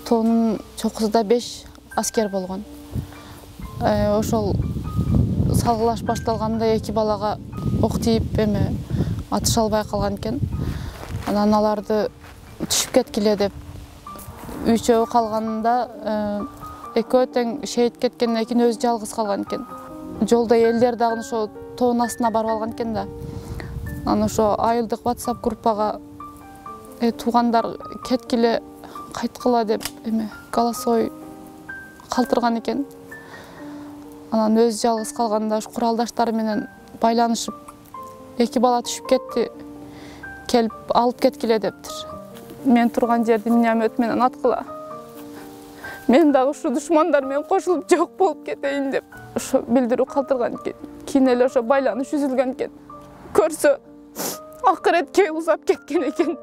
Тоонун чокусунда 5 аскер болгон. Ошол салгылаш башталганда 2 балага ок тийип атыша албай калган экен. Анан аларды түшүп кеткиле деп 3-өө калганында экөө тең шейит кеткенден кийин өзү жалгыз калган экен. Жолдо элдер дагы ошо тоонун астына барып алган экен да. Анан ошо айылдык WhatsApp группага туугандар кеткиле кайткыла деп голосовой калтырган экен. Анан өзү жалгыз калганда ушу куралдаштары менен байланышып 2 бала түшүп кетти. Келип алып кеткиле дептир. Мен турган жерди миномет менен аткыла. Мен дагы ушу душмандар менен кошулуп жок болуп кетейин деп ошо билдирүү калтырган экен. Кийин эле ошо байланыш үзүлгөн экен. Көрсө акыретке узап кеткен экен.